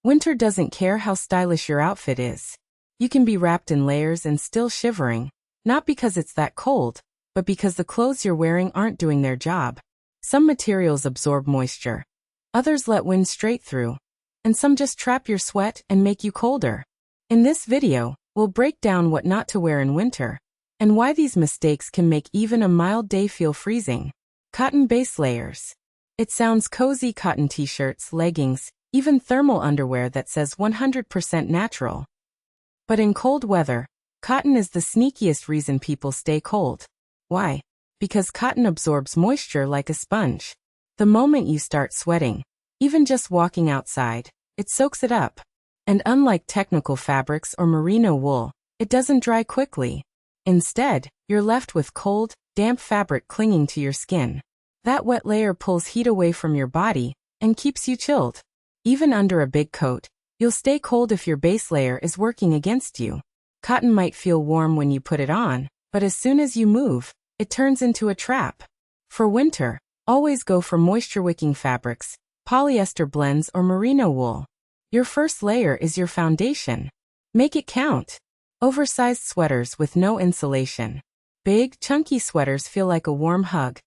Winter doesn't care how stylish your outfit is. You can be wrapped in layers and still shivering, not because it's that cold, but because the clothes you're wearing aren't doing their job. Some materials absorb moisture. Others let wind straight through. And some just trap your sweat and make you colder. In this video, we'll break down what not to wear in winter, and why these mistakes can make even a mild day feel freezing. Cotton base layers. It sounds cozy: cotton t-shirts, leggings, even thermal underwear that says 100% natural. But in cold weather, cotton is the sneakiest reason people stay cold. Why? Because cotton absorbs moisture like a sponge. The moment you start sweating, even just walking outside, it soaks it up. And unlike technical fabrics or merino wool, it doesn't dry quickly. Instead, you're left with cold, damp fabric clinging to your skin. That wet layer pulls heat away from your body and keeps you chilled. Even under a big coat, you'll stay cold if your base layer is working against you. Cotton might feel warm when you put it on, but as soon as you move, it turns into a trap. For winter, always go for moisture-wicking fabrics, polyester blends or merino wool. Your first layer is your foundation. Make it count. Oversized sweaters with no insulation. Big, chunky sweaters feel like a warm hug,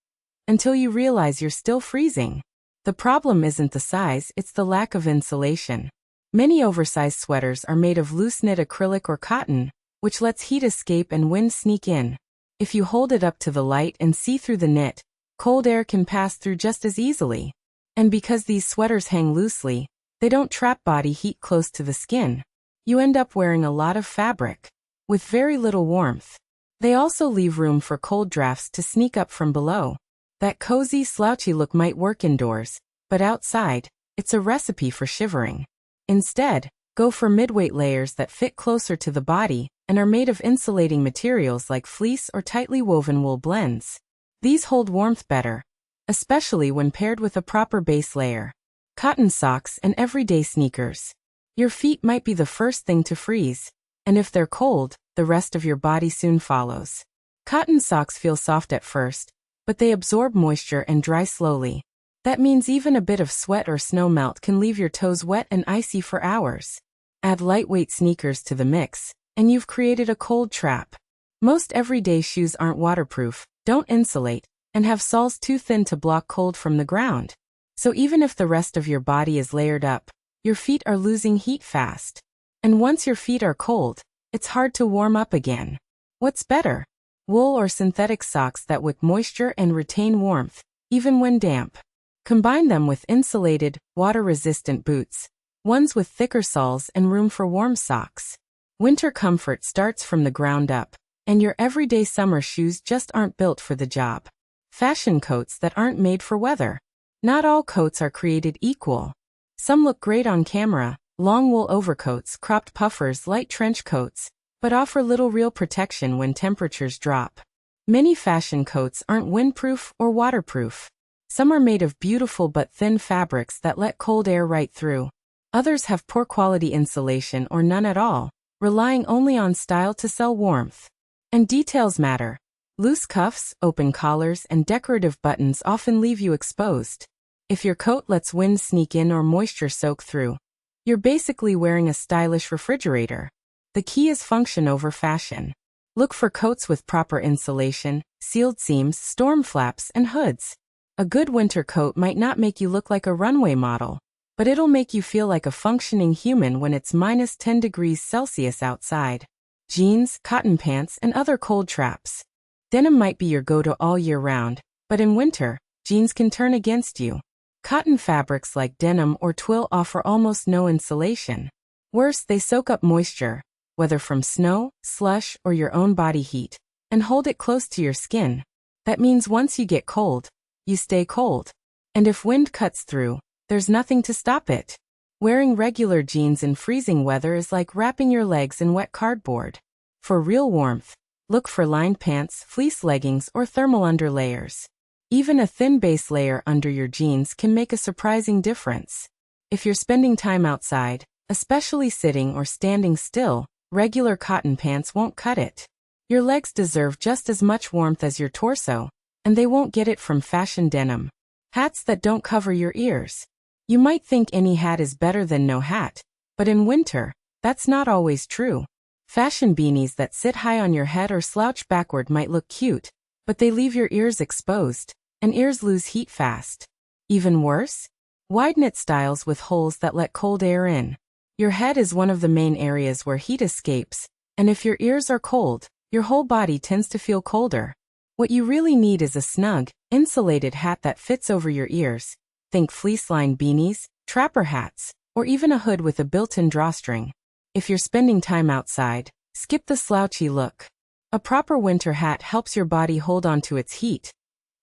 until you realize you're still freezing. The problem isn't the size, it's the lack of insulation. Many oversized sweaters are made of loose-knit acrylic or cotton, which lets heat escape and wind sneak in. If you hold it up to the light and see through the knit, cold air can pass through just as easily. And because these sweaters hang loosely, they don't trap body heat close to the skin. You end up wearing a lot of fabric, with very little warmth. They also leave room for cold drafts to sneak up from below. That cozy, slouchy look might work indoors, but outside, it's a recipe for shivering. Instead, go for mid-weight layers that fit closer to the body and are made of insulating materials like fleece or tightly woven wool blends. These hold warmth better, especially when paired with a proper base layer. Cotton socks and everyday sneakers. Your feet might be the first thing to freeze, and if they're cold, the rest of your body soon follows. Cotton socks feel soft at first, but they absorb moisture and dry slowly. That means even a bit of sweat or snow melt can leave your toes wet and icy for hours. Add lightweight sneakers to the mix, and you've created a cold trap. Most everyday shoes aren't waterproof, don't insulate, and have soles too thin to block cold from the ground. So even if the rest of your body is layered up, your feet are losing heat fast. And once your feet are cold, it's hard to warm up again. What's better? Wool or synthetic socks that wick moisture and retain warmth, even when damp. Combine them with insulated, water-resistant boots, ones with thicker soles and room for warm socks. Winter comfort starts from the ground up, and your everyday summer shoes just aren't built for the job. Fashion coats that aren't made for weather. Not all coats are created equal. Some look great on camera: long wool overcoats, cropped puffers, light trench coats, but offer little real protection when temperatures drop. Many fashion coats aren't windproof or waterproof. Some are made of beautiful but thin fabrics that let cold air right through. Others have poor quality insulation or none at all, relying only on style to sell warmth. And details matter. Loose cuffs, open collars, and decorative buttons often leave you exposed. If your coat lets wind sneak in or moisture soak through, you're basically wearing a stylish refrigerator. The key is function over fashion. Look for coats with proper insulation, sealed seams, storm flaps, and hoods. A good winter coat might not make you look like a runway model, but it'll make you feel like a functioning human when it's minus 10 degrees Celsius outside. Jeans, cotton pants, and other cold traps. Denim might be your go-to all year round, but in winter, jeans can turn against you. Cotton fabrics like denim or twill offer almost no insulation. Worse, they soak up moisture, whether from snow, slush, or your own body heat, and hold it close to your skin. That means once you get cold, you stay cold. And if wind cuts through, there's nothing to stop it. Wearing regular jeans in freezing weather is like wrapping your legs in wet cardboard. For real warmth, look for lined pants, fleece leggings, or thermal underlayers. Even a thin base layer under your jeans can make a surprising difference. If you're spending time outside, especially sitting or standing still, regular cotton pants won't cut it. Your legs deserve just as much warmth as your torso, and they won't get it from fashion denim. Hats that don't cover your ears. You might think any hat is better than no hat, but in winter, that's not always true. Fashion beanies that sit high on your head or slouch backward might look cute, but they leave your ears exposed, and ears lose heat fast. Even worse? Wide knit styles with holes that let cold air in. Your head is one of the main areas where heat escapes, and if your ears are cold, your whole body tends to feel colder. What you really need is a snug, insulated hat that fits over your ears. Think fleece-lined beanies, trapper hats, or even a hood with a built-in drawstring. If you're spending time outside, skip the slouchy look. A proper winter hat helps your body hold on to its heat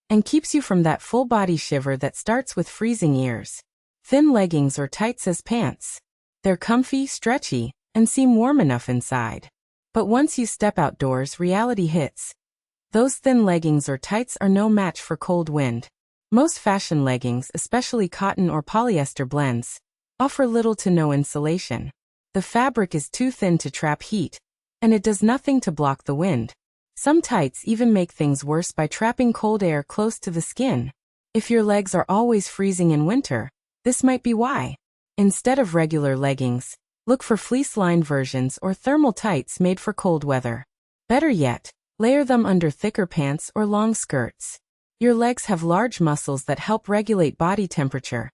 and keeps you from that full-body shiver that starts with freezing ears. Thin leggings or tights as pants. They're comfy, stretchy, and seem warm enough inside. But once you step outdoors, reality hits. Those thin leggings or tights are no match for cold wind. Most fashion leggings, especially cotton or polyester blends, offer little to no insulation. The fabric is too thin to trap heat, and it does nothing to block the wind. Some tights even make things worse by trapping cold air close to the skin. If your legs are always freezing in winter, this might be why. Instead of regular leggings, look for fleece-lined versions or thermal tights made for cold weather. Better yet, layer them under thicker pants or long skirts. Your legs have large muscles that help regulate body temperature.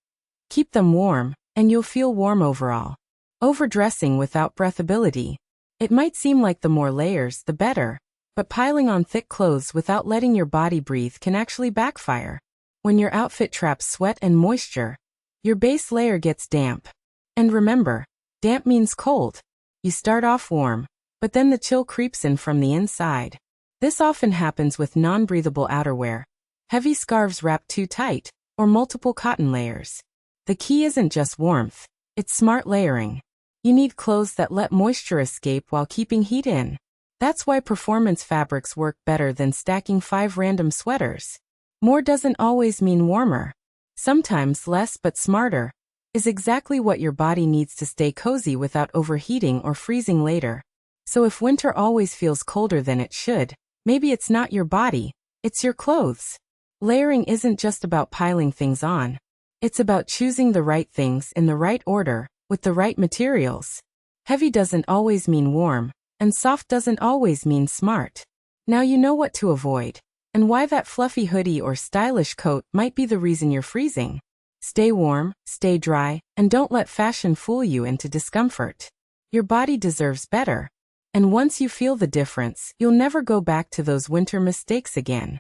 Keep them warm, and you'll feel warm overall. Overdressing without breathability. It might seem like the more layers, the better, but piling on thick clothes without letting your body breathe can actually backfire. When your outfit traps sweat and moisture, your base layer gets damp. And remember, damp means cold. You start off warm, but then the chill creeps in from the inside. This often happens with non-breathable outerwear, heavy scarves wrapped too tight, or multiple cotton layers. The key isn't just warmth, it's smart layering. You need clothes that let moisture escape while keeping heat in. That's why performance fabrics work better than stacking 5 random sweaters. More doesn't always mean warmer. Sometimes less but smarter is exactly what your body needs to stay cozy without overheating or freezing later. So if winter always feels colder than it should, maybe it's not your body, it's your clothes. Layering isn't just about piling things on. It's about choosing the right things in the right order, with the right materials. Heavy doesn't always mean warm, and soft doesn't always mean smart. Now you know what to avoid, and why that fluffy hoodie or stylish coat might be the reason you're freezing. Stay warm, stay dry, and don't let fashion fool you into discomfort. Your body deserves better. And once you feel the difference, you'll never go back to those winter mistakes again.